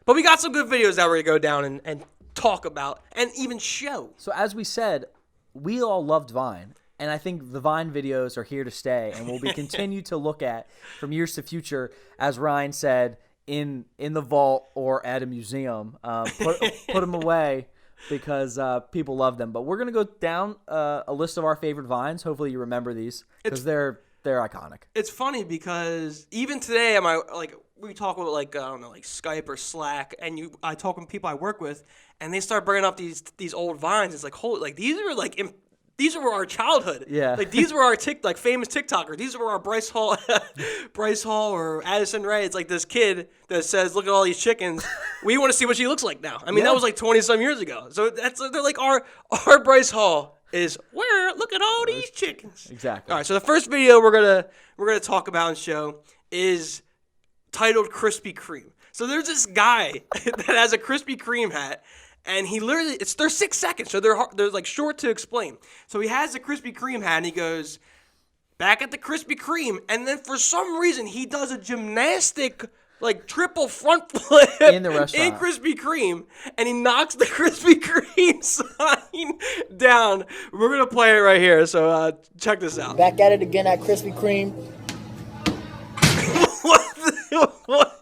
but we got some good videos that we're gonna go down and talk about and even show. So as we said, we all loved Vine. And I think the Vine videos are here to stay and will be continued to look at from years to future, as Ryan said, in the vault or at a museum. Put them away because people love them. But we're going to go down a list of our favorite Vines. Hopefully you remember these because they're iconic. It's funny because even today, we talk about like Skype or Slack, and I talk with people I work with, and they start bringing up these old Vines. It's like, holy, like these were our childhood. Yeah. Like these were our famous TikTokers. These were our Bryce Hall or Addison Rae. It's like this kid that says, "Look at all these chickens. We want to see what she looks like now." I mean, that was like 20-some years ago. So they're like our Bryce Hall is where look at all these chickens. Exactly. All right. So the first video we're gonna talk about and show is titled Krispy Kreme. So there's this guy that has a Krispy Kreme hat. And he literally, they're 6 seconds, so they're like short to explain. So he has the Krispy Kreme hat, and he goes, back at the Krispy Kreme, and then for some reason he does a gymnastic, like triple front flip in the restaurant in Krispy Kreme, and he knocks the Krispy Kreme sign down. We're gonna play it right here, so check this out. Back at it again at Krispy Kreme. What?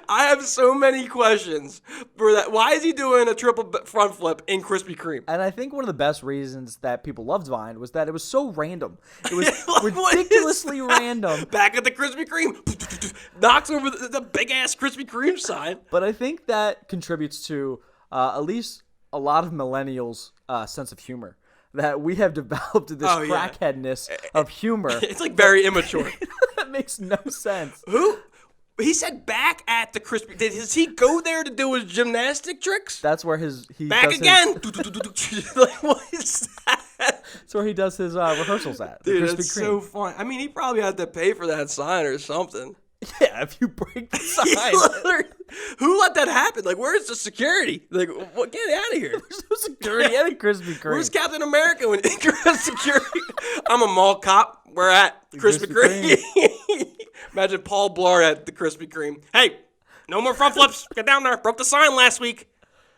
I have so many questions for that. Why is he doing a triple front flip in Krispy Kreme? And I think one of the best reasons that people loved Vine was that it was so random. It was Like, ridiculously random. Back at the Krispy Kreme, knocks over the big-ass Krispy Kreme sign. But I think that contributes to at least a lot of millennials' sense of humor. That we have developed this crackheadness of humor. It's like very immature. That makes no sense. Who? He said back at the Krispy. Does he go there to do his gymnastic tricks? That's where he back does again. Like, what is that? That's where he does his rehearsals at. Dude, Krispy that's Kreme. so fun. I mean, he probably had to pay for that sign or something. Yeah, if you break the sign. Who let that happen? Like, where's the security? Like, what? Get out of here. There's no security at a Krispy Kreme. Where's Captain America when security? I'm a mall cop. We're at Krispy Kreme. Imagine Paul Blart at the Krispy Kreme. Hey, no more front flips. Get down there. Broke the sign last week.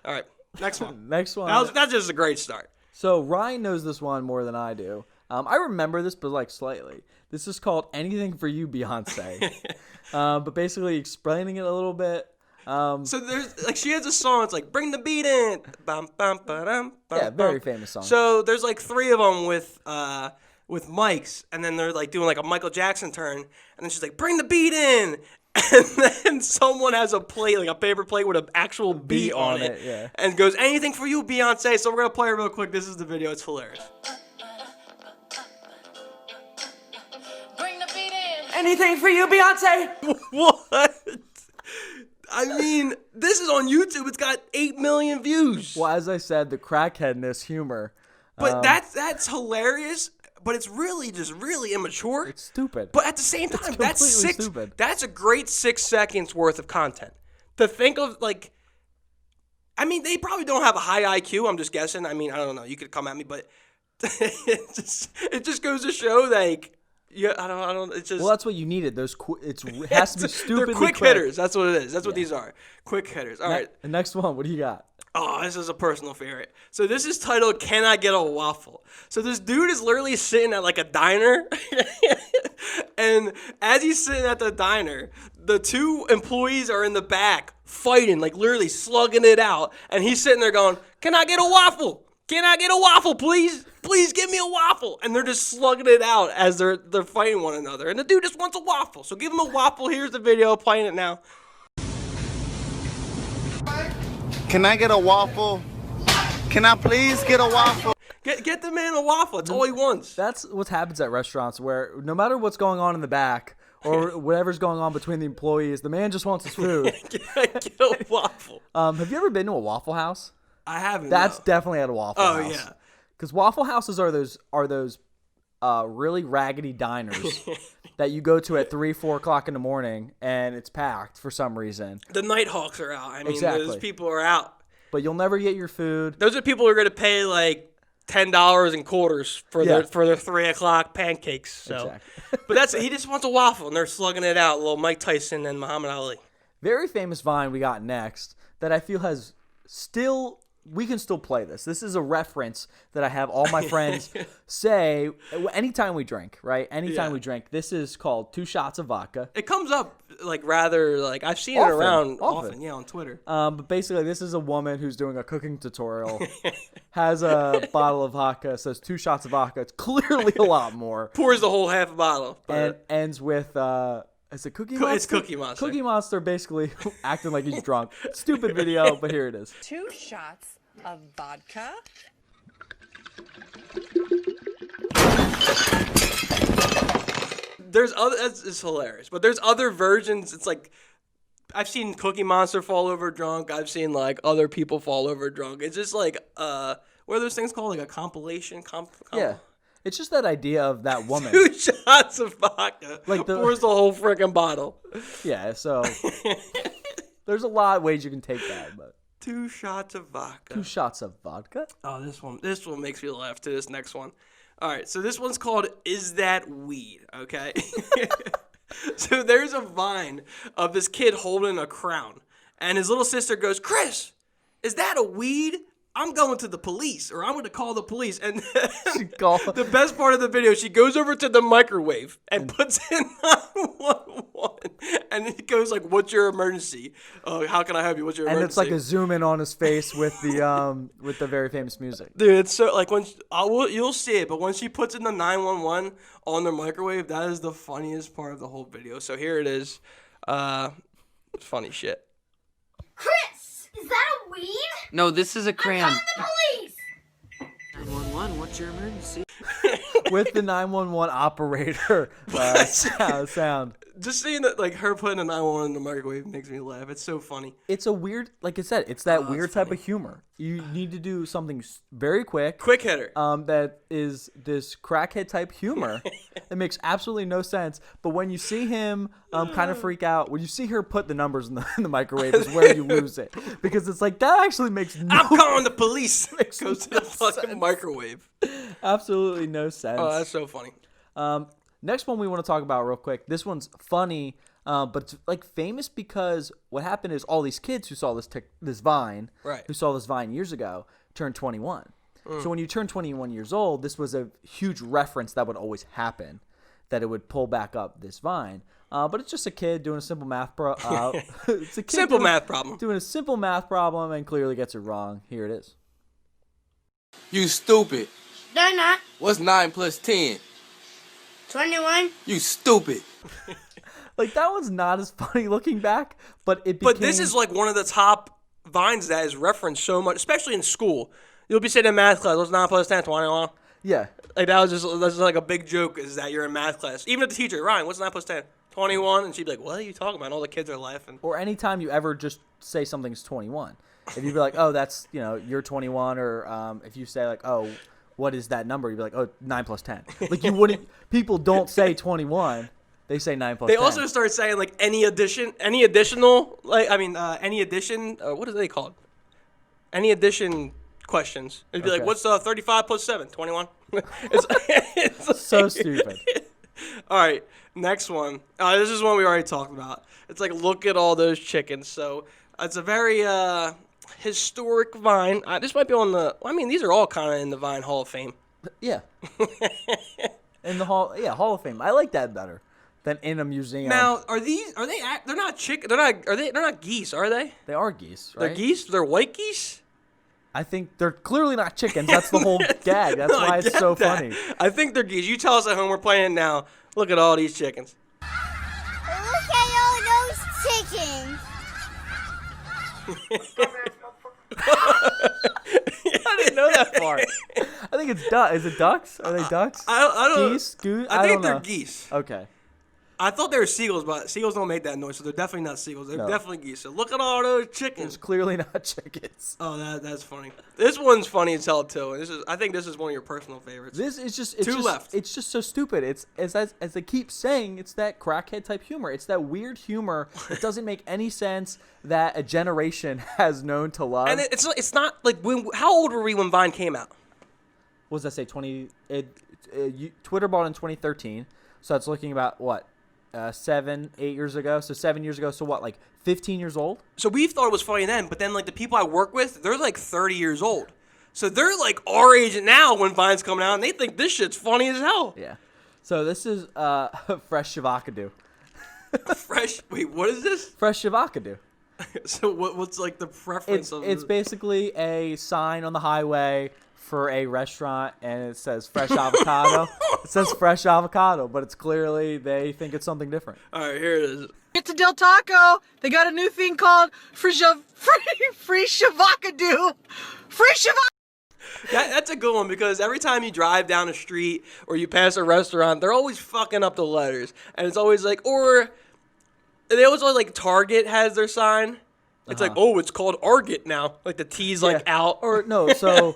All right, next one. Next one. That's just a great start. So Ryan knows this one more than I do. I remember this, but like slightly. This is called "Anything for You, Beyonce." But basically explaining it a little bit. So there's like she has a song. It's like "Bring the Beat In." Bum, bum, ba-dum, bum, Yeah, very famous song. So there's like 3 of them with mics, and then they're like doing like a Michael Jackson turn, and then she's like, "Bring the beat in," and then someone has a plate, like a paper plate with an actual beat on it, yeah. and goes, "Anything for you, Beyonce." So we're gonna play it real quick. This is the video. It's hilarious. Bring the beat in. Anything for you, Beyonce? What? I mean, this is on YouTube. It's got 8 million views. Well, as I said, the crackheadness humor. But that's hilarious. But it's really just really immature. It's stupid. But at the same time, that's completely stupid. That's a great 6 seconds worth of content. To think of like, I mean, they probably don't have a high IQ. I'm just guessing. I mean, I don't know. You could come at me, but it just goes to show like. Yeah, I don't. It's just. Well, that's what you needed. It has to be stupidly They're quick hitters. That's what it is. That's what these are. Quick hitters. All right. The next one. What do you got? Oh, this is a personal favorite. So this is titled "Can I Get a Waffle?" So this dude is literally sitting at like a diner, and as he's sitting at the diner, the 2 employees are in the back fighting, like literally slugging it out, and he's sitting there going, "Can I get a waffle? Can I get a waffle, please? Please give me a waffle." And they're just slugging it out as they're fighting one another. And the dude just wants a waffle. So give him a waffle. Here's the video playing it now. Can I get a waffle? Can I please get a waffle? Get the man a waffle. It's all he wants. That's what happens at restaurants where no matter what's going on in the back or whatever's going on between the employees. The man just wants his food. Get a waffle. Have you ever been to a Waffle House? I haven't. That's no. definitely at a Waffle Oh, House. yeah. Because Waffle Houses are those really raggedy diners that you go to at 3, 4 o'clock in the morning, and it's packed for some reason. The Nighthawks are out. I mean, Exactly. those people are out. But you'll never get your food. Those are people who are going to pay like $10 in quarters for Yeah. their 3 o'clock pancakes. So, Exactly. but he just wants a waffle, and they're slugging it out. Little Mike Tyson and Muhammad Ali. Very famous Vine we got next that I feel has still. We can still play this. This is a reference that I have all my friends say anytime we drink, right? Anytime Yeah. we drink. This is called 2 shots of vodka. It comes up like rather like I've seen Often, it around often. often, yeah, on Twitter. But basically, this is a woman who's doing a cooking tutorial, has a bottle of vodka, says 2 shots of vodka. It's clearly a lot more. Pours the whole half a bottle. And But ends with, is it Cookie Monster? it's Cookie Monster. Cookie Monster basically acting like he's drunk. Stupid video, but here it is. 2 shots of vodka. There's other. It's hilarious, but there's other versions. It's like I've seen Cookie Monster fall over drunk. I've seen like other people fall over drunk. It's just like what are those things called? Like a compilation. Yeah. It's just that idea of that woman. 2 shots of vodka. Like the- pours the whole freaking bottle. Yeah, so there's a lot of ways you can take that, but 2 shots of vodka. 2 shots of vodka? Oh, this one makes me laugh to this next one. All right, so this one's called "Is That Weed?" Okay. So there's a Vine of this kid holding a crown, and his little sister goes, "Chris, is that a weed? I'm going to the police, or I'm going to call the police." And the best part of the video, she goes over to the microwave and puts in 911, and it goes like, "What's your emergency? How can I help you? What's your And emergency?" it's like a zoom in on his face with the very famous music. Dude, it's so like you'll see it, but when she puts in the 911 on the microwave, that is the funniest part of the whole video. So here it is, funny shit. Chris, is that a weed? No, this is a crayon. Call the police! 911, what's your emergency? With the 911 operator sound. Just seeing that, like her putting the 911 in the microwave makes me laugh. It's so funny. It's a weird, like I said, it's that weird type of humor. You need to do something very quick. Quick hitter. That is this crackhead type humor. It makes absolutely no sense. But when you see him kind of freak out, when you see her put the numbers in the microwave, is where you lose it, because it's like that actually makes I'm calling the police. Makes Goes to no the fucking sense. microwave. absolutely no sense. Oh, that's so funny. Next one we want to talk about real quick. This one's funny, but it's like famous because what happened is all these kids who saw this Vine, Right. who saw this Vine years ago, turned 21. So when you turn 21 years old, this was a huge reference that would always happen, that it would pull back up this Vine. But it's just a kid doing a simple math it's a kid Simple math problem. doing a simple math problem and clearly gets it wrong. Here it is. You stupid. They're not. What's 9 plus 10? 21? You stupid. Like that one's not as funny looking back, but it became... But this is like one of the top Vines that is referenced so much, especially in school. You'll be sitting in math class. What's 9 plus 10? 21. Yeah. Like that's just like a big joke, is that you're in math class. Even if the teacher, Ryan, what's 9 plus 10? 21. And she'd be like, what are you talking about? And all the kids are laughing. Or anytime you ever just say something's 21. If you'd be like, oh, that's, you're 21, or if you say like, oh, what is that number? You'd be like, oh, 9 plus 10. Like you wouldn't, people don't say 21. They say 9 plus They 10. also start saying like any additional, what are they called? Any addition questions. It'd be like, Okay. what's 35 plus 7? 21. it's so stupid. All right, next one. This is one we already talked about. It's like, look at all those chickens. So it's a very historic Vine. This might be on these are all kind of in the Vine Hall of Fame. Yeah. In the Hall of Fame. I like that better than in a museum. Now, they're not chicken. They're not geese, are they? They are geese, right? They're geese? They're white geese? I think they're clearly not chickens. That's the whole gag. That's No, I why it's get so that. funny. I think they're geese. You tell us at home. We're playing it now. Look at all these chickens. Look at all those chickens. I didn't know that part. I think it's duck. Is it ducks? Are they ducks? I don't. Geese? Goose? I think don't they're know. geese. Okay. I thought they were seagulls, but seagulls don't make that noise, so they're definitely not seagulls. They're definitely geese. So look at all those chickens. It's clearly not chickens. Oh, that's funny. This one's funny as hell too. And I think this is one of your personal favorites. This is just left. It's just so stupid. It's as they keep saying, it's that crackhead type humor. It's that weird humor that doesn't make any sense that a generation has known to love. And it's not like how old were we when Vine came out? What does that say? Twitter bought in 2013, so that's looking about what 7, 8 years ago. So 7 years ago. So what, like 15 years old? So we thought it was funny then, but then like the people I work with, they're like 30 years old. So they're like our age now when Vine's coming out, and they think this shit's funny as hell. Yeah. So this is Fresh Shavakadu. Fresh. Wait, what is this? Fresh Shavakadu. So what's like the preference of It's basically a sign on the highway for a restaurant, and it says fresh avocado. It says fresh avocado, but it's clearly they think it's something different. All right, here it is. Get to Del Taco. They got a new thing called free shavacado. Free shavacado. That's a good one because every time you drive down the street or you pass a restaurant, they're always fucking up the letters, and it's always like, or they always like Target has their sign. It's like, oh, it's called Arget now. Like the T's like out. Or no, so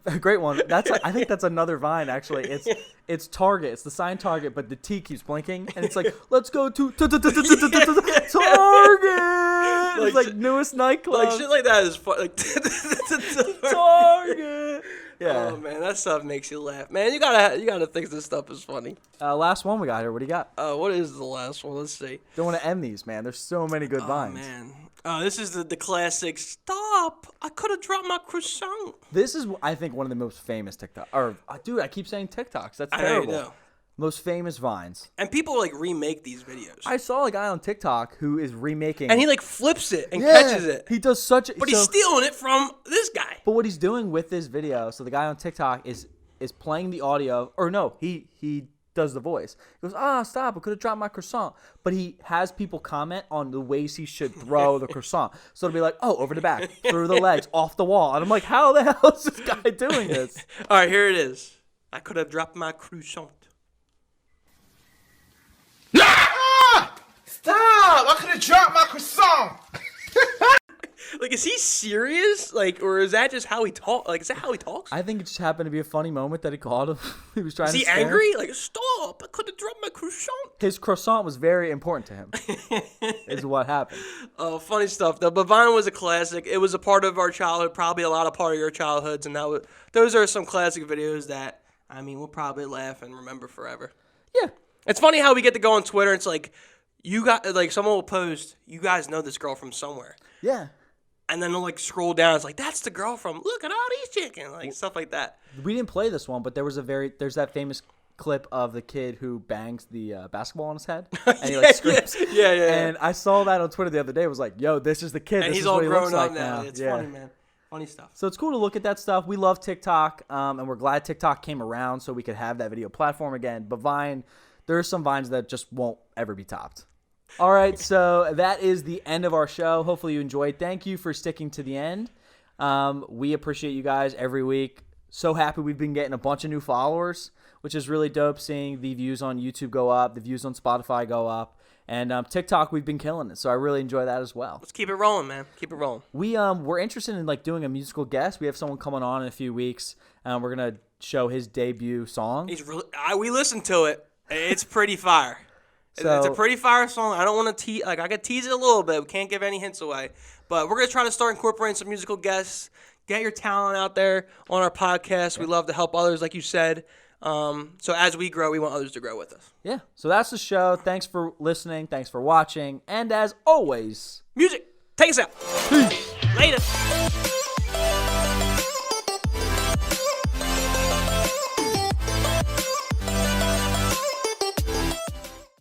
a great one. I think that's another Vine actually. It's Target. It's the sign Target, but the T keeps blinking, and it's like, let's go to Target. It's like newest nightclub. Like shit like that is fun. Like Target. Yeah. Oh man, that stuff makes you laugh. Man, you gotta think this stuff is funny. Last one we got here. What do you got? What is the last one? Let's see. Don't want to end these, man. There's so many good Vines. Man. This is the classic. Stop! I could have dropped my croissant. This is, I think, one of the most famous TikTok. Or, dude, I keep saying TikToks. That's terrible. I know. Most famous Vines. And people like remake these videos. I saw a guy on TikTok who is remaking. And he like flips it and catches it. He does such. But he's stealing it from this guy. But what he's doing with this video, so the guy on TikTok is playing the audio, or no, he does the voice. He goes, stop, I could have dropped my croissant. But he has people comment on the ways he should throw the croissant. So it'll be like, over the back, through the legs, off the wall. And I'm like, how the hell is this guy doing this? All right, here it is. I could have dropped my croissant. Stop! I could have dropped my croissant. Like, is he serious? Like, or is that just how he talk? Like, is that how he talks? I think it just happened to be a funny moment that he called him. He was trying Is to he scare him. angry? Like, stop! I could have dropped my croissant. His croissant was very important to him. Is what happened. Funny stuff though. But Vine was a classic. It was a part of our childhood, probably a lot of part of your childhoods, and those are some classic videos that we'll probably laugh and remember forever. Yeah. It's funny how we get to go on Twitter. It's like someone will post, "You guys know this girl from somewhere." Yeah. And then they'll like scroll down. It's like, that's the girl from, look at all these chickens, like stuff like that. We didn't play this one, but there's that famous clip of the kid who bangs the basketball on his head, and he like screams. Yeah. And I saw that on Twitter the other day. It was like, yo, this is the kid. And this he's is all what he grown looks up like now. It's funny, man. Funny stuff. So it's cool to look at that stuff. We love TikTok, and we're glad TikTok came around so we could have that video platform again. But Vine, there are some Vines that just won't ever be topped. All right, so that is the end of our show. Hopefully you enjoyed. Thank you for sticking to the end. We appreciate you guys every week. So happy we've been getting a bunch of new followers, which is really dope seeing the views on YouTube go up, the views on Spotify go up. And TikTok, we've been killing it, so I really enjoy that as well. Let's keep it rolling, man. Keep it rolling. We're interested in like doing a musical guest. We have someone coming on in a few weeks. We're gonna show his debut song. We listened to it. It's pretty fire. So, it's a pretty fire song. I don't want to tease. Like, I could tease it a little bit. We can't give any hints away. But we're gonna try to start incorporating some musical guests. Get your talent out there on our podcast. Yeah. We love to help others, like you said. So as we grow, we want others to grow with us. Yeah. So that's the show. Thanks for listening. Thanks for watching. And as always, music. Take us out. Peace. Later.